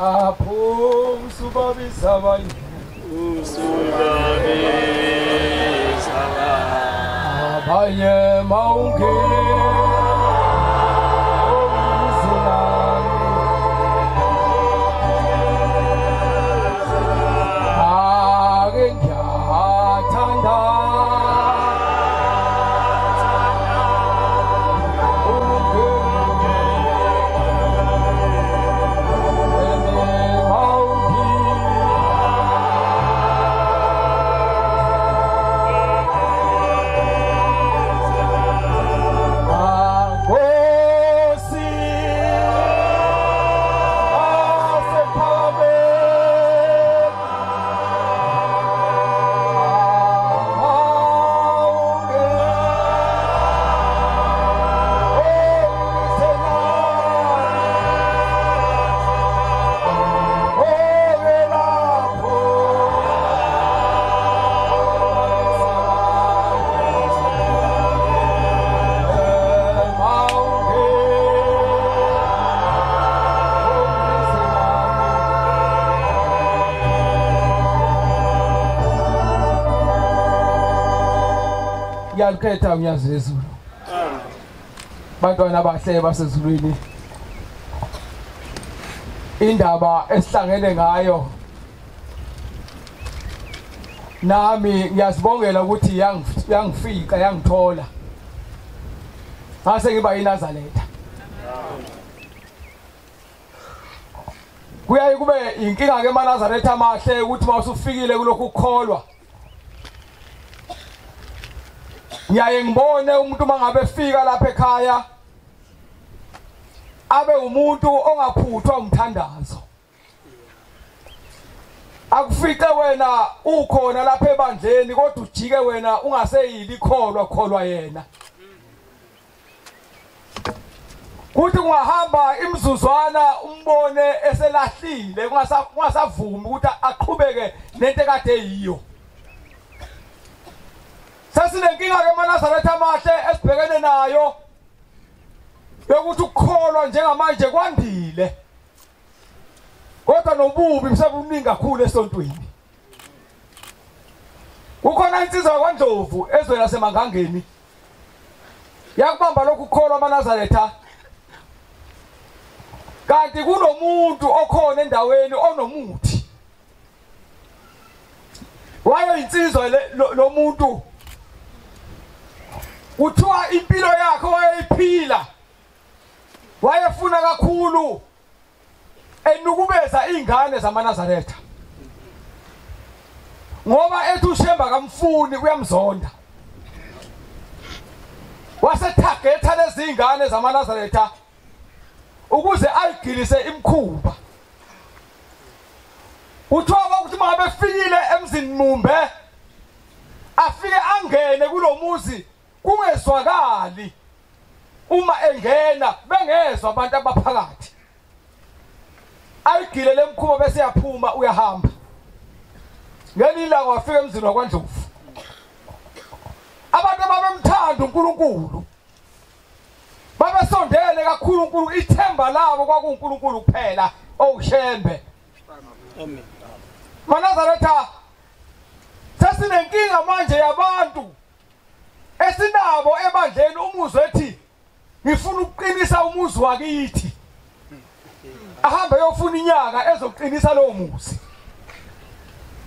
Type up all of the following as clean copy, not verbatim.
apho usubabisa abanye abanye mawungena yalukhetha uyazi ezulu bantwana abahle basezulwini indaba esihlangene ngayo nami ngiyasibongela ukuthi yangifika yangithola ngase ngiba yiNazaretha kuyaye kube inkinga ke eMaNazaretha amahle ukuthi mawusufikile kulokhu ukukholwa ngiyaye ngibone umuntu mangabe efika lapha ekhaya abe umuntu ongaphuthwa umthandazo akufice wena ukhona lapha ebandleni kodwa ujike wena ungaseyili kholwa yena kuthi kungahamba imizuzwana umbone eselahlile kungasavumi ukuthi aqhubeke nento ekade yiyo sasinenkinga ke eMaNazaretha amahle esibhekene nayo yokuthi ukukholwa njengamanje kwandile kodwa nobubi msebuningi kakhulu esontweni kukhona insizwa kwaNdlovu ezweni laseMangangeni yakubamba lokhu ukukholwa eMaNazaretha kanti kunomuntu okhona endaweni onomuthi wayo insizwa lo muntu uthiwa impilo yakhe wayeyiphila wayefuna kakhulu enukubeza izingane zamaNazaretha ngoba ethi uShemba kamfuni kuyamzonda wasetargetha lezi izingane zamaNazaretha ukuze ayigilise imkhuba uthiwa ukuthi mangabe efikile emzini Mumbe afike angene kulomuzi kungezwakali uma engena bengezwe abantu abaphakathi ayigile lemkhuba bese yaphuma uyahamba ngelila wafika emzini wakwaNdlovu abantu ababemthanda uNkulunkulu babesondele kakhulu uNkulunkulu ithemba labo kwakuNkulunkulu kuphela owuShembe amen maNazaretha sasinenkinga manje yabantu esinabo ebandleni umuzwe ethi ngifuna ukuqinisa umuzi wakithi ahambe yofuna inyanga ezoqinisa lowo muzi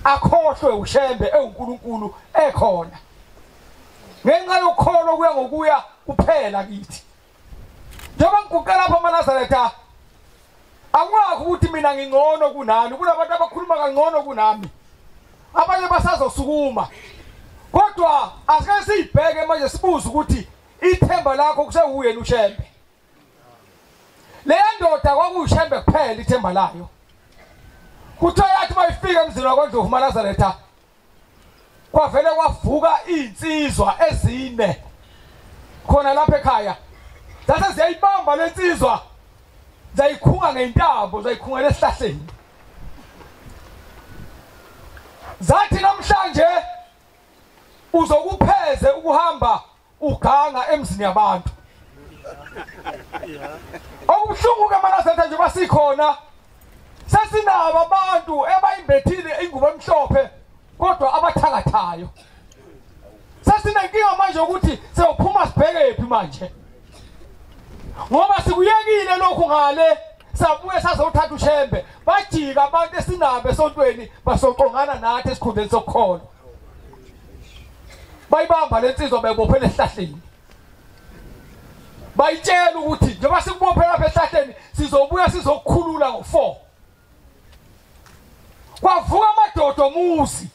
akhohlwe uShembe eUNkulunkulu ekhona ngenxa yokholwa kuya ngokuya kuphela kithi njengoba ngikuqala lapha eMaNazaretha akwazi ukuthi mina ngingcono kunani kunabantu abakhuluma kangcono kunami abanye basazosukuma kodwa asike sibheke manje sibuza ukuthi ithemba lakho kusewuyena uShembe le ndoda kwakuShembe kuphela ithemba layo kuthiwa yathi mayifika emzini wakwaNdlovu eMaNazaretha kwavele kwavuka insizwa ezine khona lapha ekhaya zase ziyayibamba lensizwa zayikhunga ngentambo zayikhungela esihlahleni zathi namhlanje uzokupheze ukuhamba uganga emzini yabantu okubuhlungu ke eMaNazaretha nje basikhona Sesinabo abantu ebayimbethile ingubo emhlophe kodwa abathakathayo. Sesinenkinga manje ukuthi siyophuma sibheke phi manje. Ngoba sikuyekile lokhu ngale sabuye sazothatha ushembe bajika abantu esinabo esontweni basoqongana nathi esikhundleni sokukhona. Bayibamba lensizwa bayibophela esihlahleni. Bayitshela ukuthi njengoba sikubophela lapha esihlahleni sizobuya sizokukhulula ngo4. Kwavuka amadoda omuzi.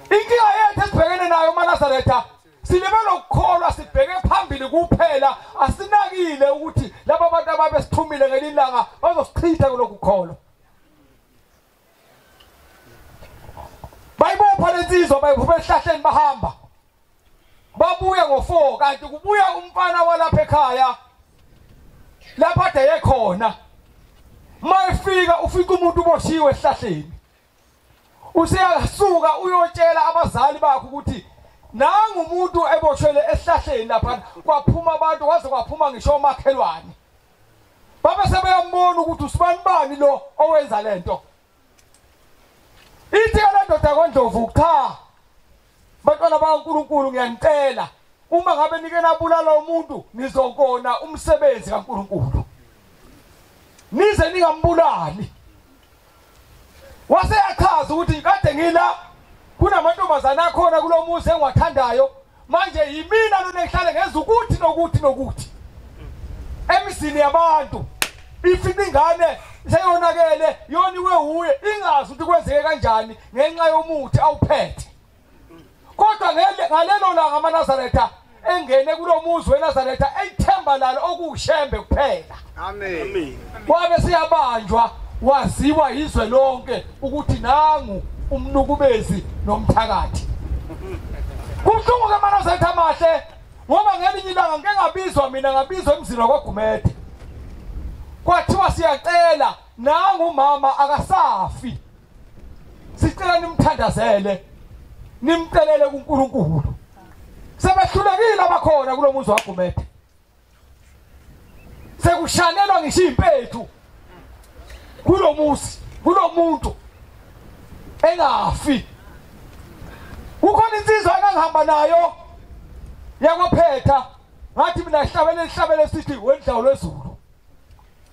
Inkinga yethu esibhekene nayo maNazaretha silebela ukukholwa sibheke phambili kuphela asinakile ukuthi laba abantu ababesithumile ngelilanga bazosichitha kulokhu kukholwa. Bayibopha lensizwa bayiphuma esihlahleni bahamba. Babuya ngo4 kanti kubuya umfana walapha ekhaya lapha ade yekhona. Mayifika ufika umuntu uboshiwe esihlahleni. Usiyasuka uyotshela abazali bakhe ukuthi nangu umuntu eboshwele esihlahleni lapha kwaphuma abantu waze kwaphuma ngisho omakhelwane. Babe sebeyambona ukuthi usibani bani lo owenza lento. Ithi le ndoda kaNdlovu cha. Bantwana bakaNkulunkulu ngiyanicela uma ngabe nike nabulala umuntu nizokona umsebenzi kaNkulunkulu. Nize ningambulali. Waseyachaza ukuthi kade ngila kunamantombazana akhona kulomuzi engiwathandayo manje yimina lo nehlale ngeza ukuthi nokuthi emizini yabantu ifika ingane seyonakele yoniwe uye ingazi ukuthi kwenzeke kanjani ngenxa yomuthi awuphethe. Kodwa ngalelo langa maNazaretha engene kulomuzi weNazaretha eyithemba lalo okushembe kuphela. Amen. Wabe siyabanjwa waziwa izwe lonke ukuthi nangu umnukubezi nomthakathi. Kubuhlungu ke maNazaretha amahle ngoba ngelinye ilanga ngeke ngabizwa mina ngabizwa emzini wakwaGumede. Kwathiwa siyacela nangu mama akasafi. Sicela nimthandazele nimcelele kuNkulunkulu. Sebehlulekile abakhona kulomuzi waGumede. Sekushanelwa ngisho impethu. Kulomuzi kulomuntu engafi. Ukhona insizwa engihamba nayo yakwaphetha ngathi mina ihlabele sithi wendlawo lwezulu.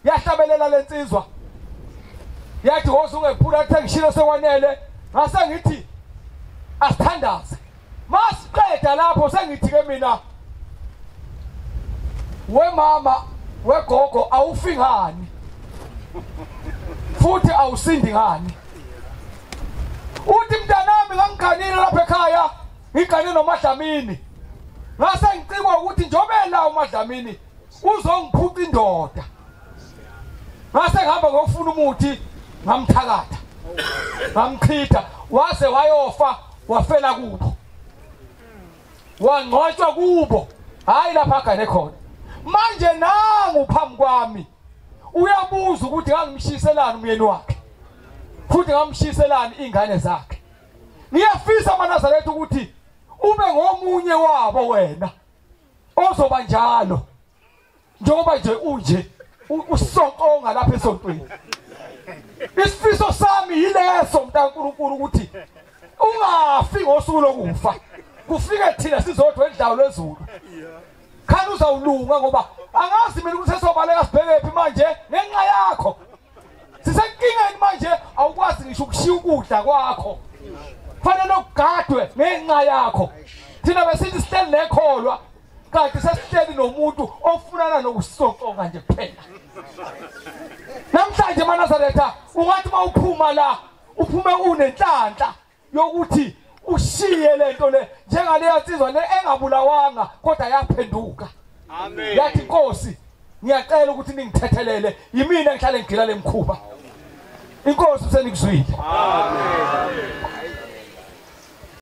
Yahlabelela lensizwa. Yathi wosungephula kuthe ngishilo sekwanele ngase ngithi asithandaze. Masiqeda lapho sengithi ke mina we mama wegogo awufingani futhi awusindi ngani. Uthi mntanami ngangikhanile lapha ekhaya ngigane noMadlamini. Ngase ngicikwa ukuthi njobe la uMadlamini uzongiphuca indoda. Ngase ngihamba ngofuna umuthi ngamthakatha. Ngamchitha wase wayofa wafela kubo. Wangcwatshwa kubo. Hayi lapha agane khona. Manje nangu phambi kwami. Uyabuza ukuthi ngangimshiselana umyeni wakhe. Futhi ngamshiselana ingane zakhe. Ngiyafisa maNazaretha ukuthi ube ngomunye wabo wena ozoba njalo. Njengoba nje unje usonkonga lapha esontweni. Isifiso sami yileso mntaNkulunkulu ukuthi ungafi ngosuku lokufa. Kufike thina sizodwa endlawo lwezulu. Khani uzawulunga ngoba angazi mina ukuthi sesobaleka sibheke phi manje ngenxa yakho. Sisenkingeni manje awukwazi ngisho ukushiya ukudla kwakho. Fanele ugadwe ngenxa yakho. Thina besithi sihleli nekholwa kanti sesihleli nomuntu ofunana nokusonkonga nje kuphela. Namhlanje maNazaretha ungathi mawuphuma la uphume unenhlanhla yokuthi ushiye lento le njengale yansizwa le engabulawanga kodwa yaphenduka. Amen. Yathi Nkosi ngiyacela ukuthi ningithethelele yimina engihlale ngigila lemkhuba. Inkosi usenikuzwile. Amen.